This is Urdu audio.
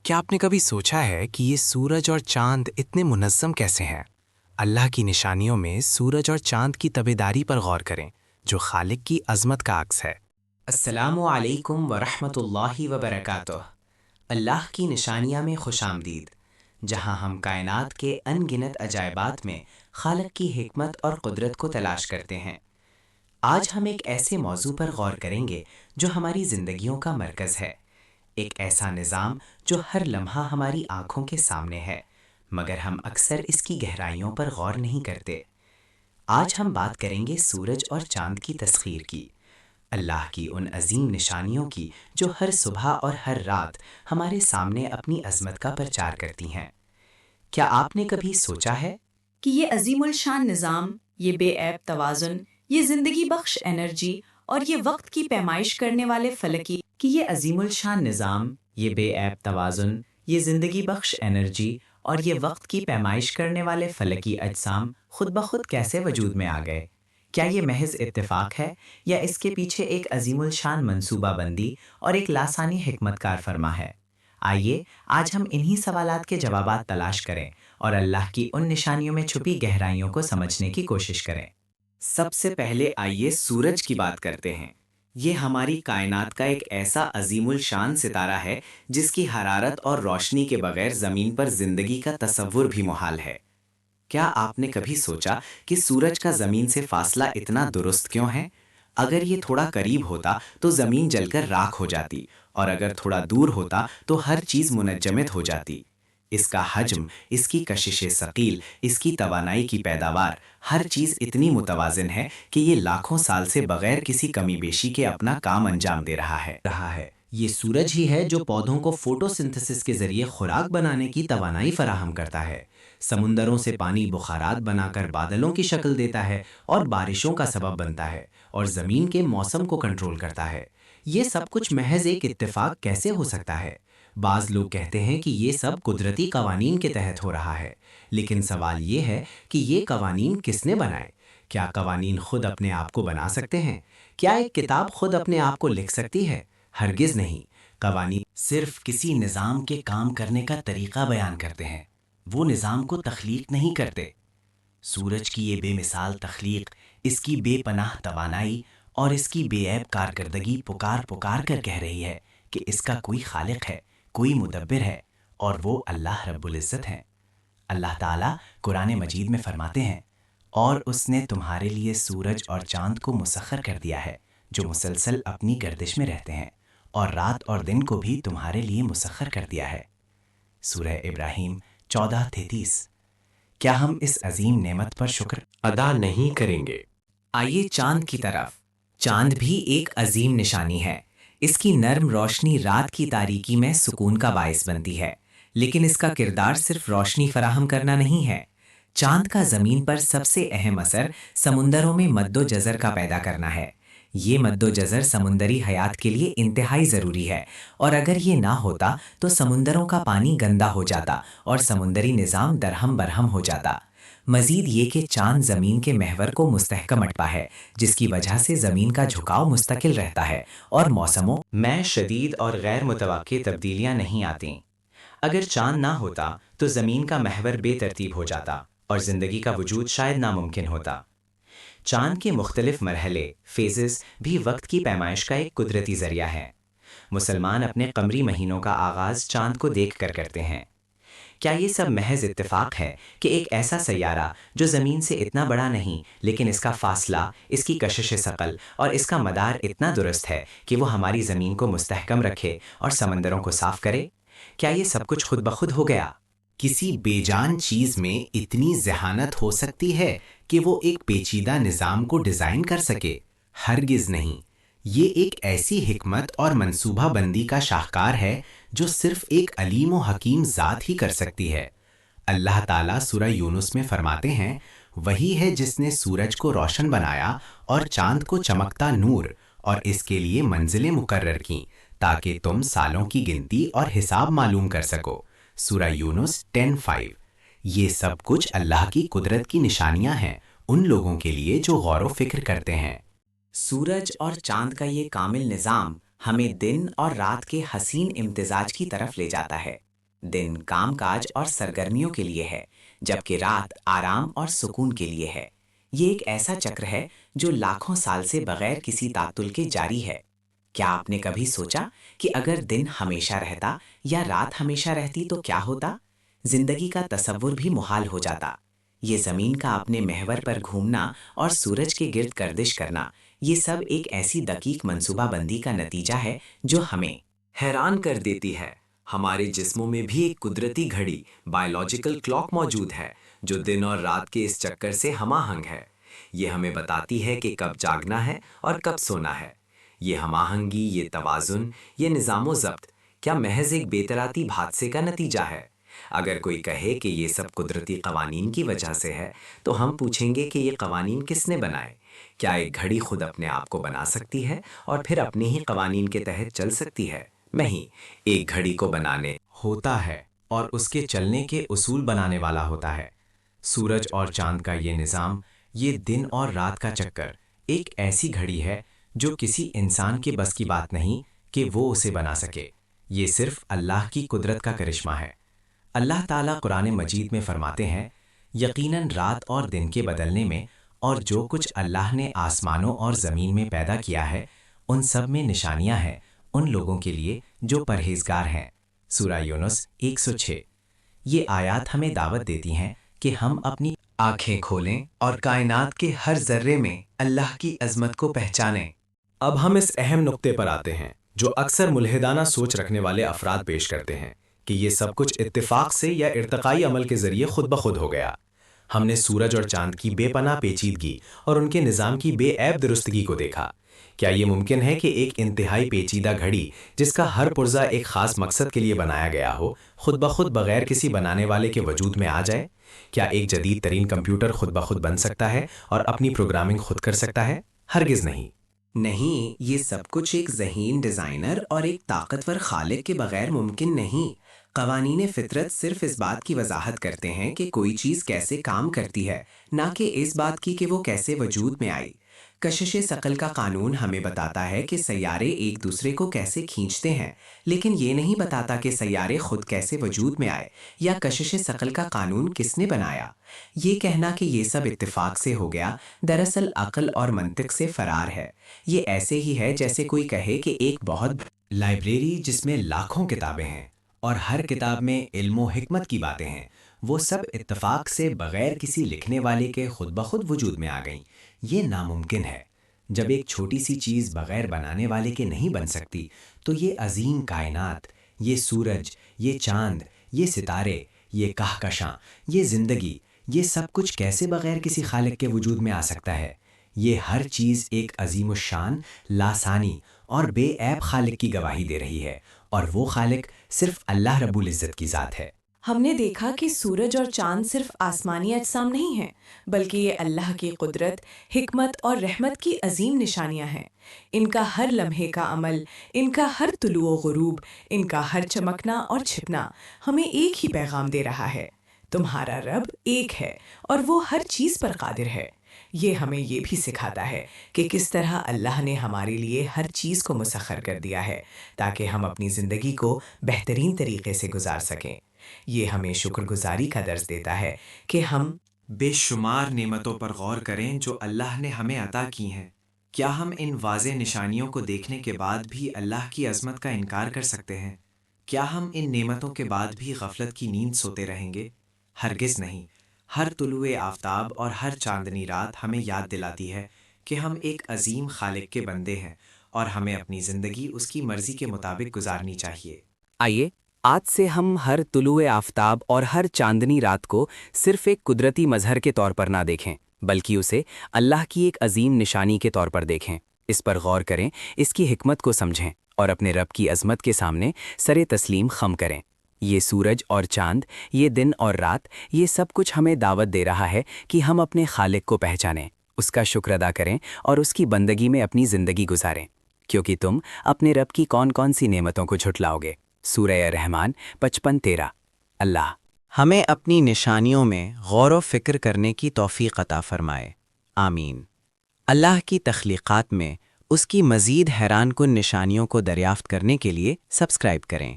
کیا آپ نے کبھی سوچا ہے کہ یہ سورج اور چاند اتنے منظم کیسے ہیں؟ اللہ کی نشانیوں میں سورج اور چاند کی تابعداری پر غور کریں، جو خالق کی عظمت کا عکس ہے۔ السلام علیکم ورحمۃ اللہ وبرکاتہ۔ اللہ کی نشانیاں میں خوش آمدید، جہاں ہم کائنات کے ان گنت عجائبات میں خالق کی حکمت اور قدرت کو تلاش کرتے ہیں۔ آج ہم ایک ایسے موضوع پر غور کریں گے جو ہماری زندگیوں کا مرکز ہے، ایک ایسا نظام جو ہر لمحہ ہماری آنکھوں کے سامنے ہے، مگر ہم اکثر اس کی گہرائیوں پر غور نہیں کرتے۔ آج ہم بات کریں گے سورج اور چاند کی تسخیر کی، اللہ کی ان عظیم نشانیوں کی جو ہر صبح اور ہر رات ہمارے سامنے اپنی عظمت کا پرچار کرتی ہیں۔ کیا آپ نے کبھی سوچا ہے کہ یہ عظیم الشان نظام، یہ بے عیب توازن، یہ زندگی بخش انرجی اور یہ وقت کی پیمائش کرنے والے فلکی کہ یہ عظیم الشان نظام، یہ بے عیب توازن، یہ زندگی بخش انرجی اور یہ وقت کی پیمائش کرنے والے فلکی اجسام خود بخود کیسے وجود میں آ گئے؟ کیا یہ محض اتفاق ہے یا اس کے پیچھے ایک عظیم الشان منصوبہ بندی اور ایک لاسانی حکمت کار فرما ہے؟ آئیے آج ہم انہی سوالات کے جوابات تلاش کریں اور اللہ کی ان نشانیوں میں چھپی گہرائیوں کو سمجھنے کی کوشش کریں۔ سب سے پہلے آئیے سورج کی بات کرتے ہیں۔ یہ ہماری کائنات کا ایک ایسا عظیم الشان ستارہ ہے جس کی حرارت اور روشنی کے بغیر زمین پر زندگی کا تصور بھی محال ہے۔ کیا آپ نے کبھی سوچا کہ سورج کا زمین سے فاصلہ اتنا درست کیوں ہے؟ اگر یہ تھوڑا قریب ہوتا تو زمین جل کر راکھ ہو جاتی، اور اگر تھوڑا دور ہوتا تو ہر چیز منجمد ہو جاتی۔ اس کا حجم، اس کی کشش ثقیل، اس کی توانائی کی پیداوار، ہر چیز اتنی متوازن ہے کہ یہ لاکھوں سال سے بغیر کسی کمی بیشی کے اپنا کام انجام دے رہا ہے۔ یہ سورج ہی ہے جو پودوں کو فوٹو سنتھسس کے ذریعے خوراک بنانے کی توانائی فراہم کرتا ہے، سمندروں سے پانی بخارات بنا کر بادلوں کی شکل دیتا ہے اور بارشوں کا سبب بنتا ہے، اور زمین کے موسم کو کنٹرول کرتا ہے۔ یہ سب کچھ محض ایک اتفاق کیسے ہو سکتا ہے؟ بعض لوگ کہتے ہیں کہ یہ سب قدرتی قوانین کے تحت ہو رہا ہے، لیکن سوال یہ ہے کہ یہ قوانین کس نے بنائے؟ کیا قوانین خود اپنے آپ کو بنا سکتے ہیں؟ کیا ایک کتاب خود اپنے آپ کو لکھ سکتی ہے؟ ہرگز نہیں۔ قوانین صرف کسی نظام کے کام کرنے کا طریقہ بیان کرتے ہیں، وہ نظام کو تخلیق نہیں کرتے۔ سورج کی یہ بے مثال تخلیق، اس کی بے پناہ توانائی اور اس کی بے عیب کارکردگی پکار کر کہہ رہی ہے کہ اس کا کوئی خالق ہے، کوئی مدبر ہے، اور وہ اللہ رب العزت ہیں۔ اللہ تعالیٰ قرآن مجید میں فرماتے ہیں، اور اس نے تمہارے لیے سورج اور چاند کو مسخر کر دیا ہے جو مسلسل اپنی گردش میں رہتے ہیں، اور رات اور دن کو بھی تمہارے لیے مسخر کر دیا ہے۔ سورہ ابراہیم 14:33۔ کیا ہم اس عظیم نعمت پر شکر ادا نہیں کریں گے؟ آئیے چاند کی طرف۔ چاند بھی ایک عظیم نشانی ہے۔ اس کی نرم روشنی رات کی تاریکی میں سکون کا باعث بنتی ہے، لیکن اس کا کردار صرف روشنی فراہم کرنا نہیں ہے۔ چاند کا زمین پر سب سے اہم اثر سمندروں میں مد و جزر کا پیدا کرنا ہے۔ یہ مد و جزر سمندری حیات کے لیے انتہائی ضروری ہے، اور اگر یہ نہ ہوتا تو سمندروں کا پانی گندا ہو جاتا اور سمندری نظام درہم برہم ہو جاتا۔ مزید یہ کہ چاند زمین کے محور کو مستحکم اٹپا ہے، جس کی وجہ سے زمین کا جھکاؤ مستقل رہتا ہے اور موسموں میں شدید اور غیر متوقع تبدیلیاں نہیں آتیں۔ اگر چاند نہ ہوتا تو زمین کا محور بے ترتیب ہو جاتا اور زندگی کا وجود شاید ناممکن ہوتا۔ چاند کے مختلف مرحلے، فیزز، بھی وقت کی پیمائش کا ایک قدرتی ذریعہ ہے۔ مسلمان اپنے قمری مہینوں کا آغاز چاند کو دیکھ کر کرتے ہیں۔ کیا یہ سب محض اتفاق ہے کہ ایک ایسا سیارہ جو زمین سے اتنا بڑا نہیں، لیکن اس کا فاصلہ، اس کی کشش ثقل اور اس کا مدار اتنا درست ہے کہ وہ ہماری زمین کو مستحکم رکھے اور سمندروں کو صاف کرے؟ کیا یہ سب کچھ خود بخود ہو گیا؟ کسی بے جان چیز میں اتنی ذہانت ہو سکتی ہے کہ وہ ایک پیچیدہ نظام کو ڈیزائن کر سکے؟ ہرگز نہیں۔ یہ ایک ایسی حکمت اور منصوبہ بندی کا شاہکار ہے جو صرف ایک علیم و حکیم ذات ہی کر سکتی ہے۔ اللہ تعالیٰ سورہ یونس میں فرماتے ہیں، وہی ہے جس نے سورج کو روشن بنایا اور چاند کو چمکتا نور، اور اس کے لیے منزلیں مقرر کیں تاکہ تم سالوں کی گنتی اور حساب معلوم کر سکو۔ سورہ یونس 10:5۔ یہ سب کچھ اللہ کی قدرت کی نشانیاں ہیں ان لوگوں کے لیے جو غور و فکر کرتے ہیں۔ سورج اور چاند کا یہ کامل نظام ہمیں دن اور رات کے حسین امتزاج کی طرف لے جاتا ہے۔ دن کام کاج اور سرگرمیوں کے لیے ہے، جبکہ رات آرام اور سکون کے لیے ہے۔ یہ ایک ایسا چکر ہے جو لاکھوں سال سے بغیر کسی تعطل کے جاری ہے۔ کیا آپ نے کبھی سوچا کہ اگر دن ہمیشہ رہتا یا رات ہمیشہ رہتی تو کیا ہوتا؟ زندگی کا تصور بھی محال ہو جاتا۔ یہ زمین کا اپنے محور پر گھومنا اور سورج کے گرد گردش کرنا، یہ سب ایک ایسی دقیق منصوبہ بندی کا نتیجہ ہے جو ہمیں حیران کر دیتی ہے۔ ہمارے جسموں میں بھی ایک قدرتی گھڑی بایولوجیکل کلاک موجود ہے جو دن اور رات کے اس چکر سے ہم آہنگ ہے۔ یہ ہمیں بتاتی ہے کہ کب جاگنا ہے اور کب سونا ہے۔ یہ ہم آہنگی، یہ توازن، یہ نظام و ضبط کیا محض ایک بے تراتی حادثے کا نتیجہ ہے؟ اگر کوئی کہے کہ یہ سب قدرتی قوانین کی وجہ سے ہے تو ہم پوچھیں گے کہ یہ قوانین کس نے بنائے؟ کیا ایک گھڑی خود اپنے آپ کو بنا سکتی ہے اور پھر اپنے ہی قوانین کے تحت چل سکتی ہے؟ نہیں، ایک گھڑی کو بنانے ہوتا ہے اور اس کے چلنے کے اصول بنانے والا ہوتا ہے۔ سورج اور چاند کا یہ نظام، یہ دن اور رات کا چکر، ایک ایسی گھڑی ہے جو کسی انسان کے بس کی بات نہیں کہ وہ اسے بنا سکے۔ یہ صرف اللہ کی قدرت کا کرشمہ ہے۔ اللہ تعالیٰ قرآن مجید میں فرماتے ہیں، یقیناً رات اور دن کے بدلنے میں اور جو کچھ اللہ نے آسمانوں اور زمین میں پیدا کیا ہے ان سب میں نشانیاں ہیں ان لوگوں کے لیے جو پرہیزگار ہیں۔ سورہ یونس 106۔ یہ آیات ہمیں دعوت دیتی ہیں کہ ہم اپنی آنکھیں کھولیں اور کائنات کے ہر ذرے میں اللہ کی عظمت کو پہچانیں۔ اب ہم اس اہم نقطے پر آتے ہیں جو اکثر ملحدانہ سوچ رکھنے والے افراد پیش کرتے ہیں کہ یہ سب کچھ اتفاق سے یا ارتقائی عمل کے ذریعے خود بخود ہو گیا۔ ہم نے سورج اور چاند کی بے پناہ پیچیدگی اور ان کے نظام کی بے عیب درستگی کو دیکھا۔ کیا یہ ممکن ہے کہ ایک انتہائی پیچیدہ گھڑی جس کا ہر پرزہ ایک خاص مقصد کے لیے بنایا گیا ہو، خود بخود بغیر کسی بنانے والے کے وجود میں آ جائے؟ کیا ایک جدید ترین کمپیوٹر خود بخود بن سکتا ہے اور اپنی پروگرامنگ خود کر سکتا ہے؟ ہرگز نہیں۔ نہیں، یہ سب کچھ ایک ذہین ڈیزائنر اور ایک طاقتور خالق کے بغیر ممکن نہیں۔ قوانین فطرت صرف اس بات کی وضاحت کرتے ہیں کہ کوئی چیز کیسے کام کرتی ہے، نہ کہ اس بات کی کہ وہ کیسے وجود میں آئی۔ کشش ثقل کا قانون ہمیں بتاتا ہے کہ سیارے ایک دوسرے کو کیسے کھینچتے ہیں، لیکن یہ نہیں بتاتا کہ سیارے خود کیسے وجود میں آئے یا کشش ثقل کا قانون کس نے بنایا۔ یہ کہنا کہ یہ سب اتفاق سے ہو گیا، دراصل عقل اور منطق سے فرار ہے۔ یہ ایسے ہی ہے جیسے کوئی کہے کہ ایک بہت لائبریری جس میں لاکھوں کتابیں ہیں اور ہر کتاب میں علم و حکمت کی باتیں ہیں، وہ سب اتفاق سے بغیر کسی لکھنے والے کے خود بخود وجود میں آ گئیں۔ یہ ناممکن ہے۔ جب ایک چھوٹی سی چیز بغیر بنانے والے کے نہیں بن سکتی تو یہ عظیم کائنات، یہ سورج، یہ چاند، یہ ستارے، یہ کہکشاں، یہ زندگی، یہ سب کچھ کیسے بغیر کسی خالق کے وجود میں آ سکتا ہے؟ یہ ہر چیز ایک عظیم الشان، لاسانی اور بے عیب خالق کی گواہی دے رہی ہے، اور وہ خالق صرف اللہ رب العزت کی ذات ہے۔ ہم نے دیکھا کہ سورج اور چاند صرف آسمانی اجسام نہیں ہیں، بلکہ یہ اللہ کی قدرت، حکمت اور رحمت کی عظیم نشانیاں ہیں۔ ان کا ہر لمحے کا عمل، ان کا ہر طلوع و غروب، ان کا ہر چمکنا اور چھپنا ہمیں ایک ہی پیغام دے رہا ہے: تمہارا رب ایک ہے اور وہ ہر چیز پر قادر ہے۔ یہ ہمیں یہ بھی سکھاتا ہے کہ کس طرح اللہ نے ہمارے لیے ہر چیز کو مسخر کر دیا ہے تاکہ ہم اپنی زندگی کو بہترین طریقے سے گزار سکیں۔ یہ ہمیں شکر گزاری کا درس دیتا ہے کہ ہم بے شمار نعمتوں پر غور کریں جو اللہ نے ہمیں عطا کی ہیں۔ کیا ہم ان واضح نشانیوں کو دیکھنے کے بعد بھی اللہ کی عظمت کا انکار کر سکتے ہیں؟ کیا ہم ان نعمتوں کے بعد بھی غفلت کی نیند سوتے رہیں گے؟ ہرگز نہیں۔ ہر طلوع آفتاب اور ہر چاندنی رات ہمیں یاد دلاتی ہے کہ ہم ایک عظیم خالق کے بندے ہیں اور ہمیں اپنی زندگی اس کی مرضی کے مطابق گزارنی چاہیے۔ آئیے آج سے ہم ہر طلوع آفتاب اور ہر چاندنی رات کو صرف ایک قدرتی مظہر کے طور پر نہ دیکھیں، بلکہ اسے اللہ کی ایک عظیم نشانی کے طور پر دیکھیں۔ اس پر غور کریں، اس کی حکمت کو سمجھیں اور اپنے رب کی عظمت کے سامنے سر تسلیم خم کریں۔ یہ سورج اور چاند، یہ دن اور رات، یہ سب کچھ ہمیں دعوت دے رہا ہے کہ ہم اپنے خالق کو پہچانیں، اس کا شکر ادا کریں اور اس کی بندگی میں اپنی زندگی گزاریں، کیونکہ تم اپنے رب کی کون کون سی نعمتوں کو جھٹلاؤ گے۔ سورہ رحمان 55-13۔ اللہ ہمیں اپنی نشانیوں میں غور و فکر کرنے کی توفیق عطا فرمائے، آمین۔ اللہ کی تخلیقات میں اس کی مزید حیران کن نشانیوں کو دریافت کرنے کے لیے سبسکرائب کریں۔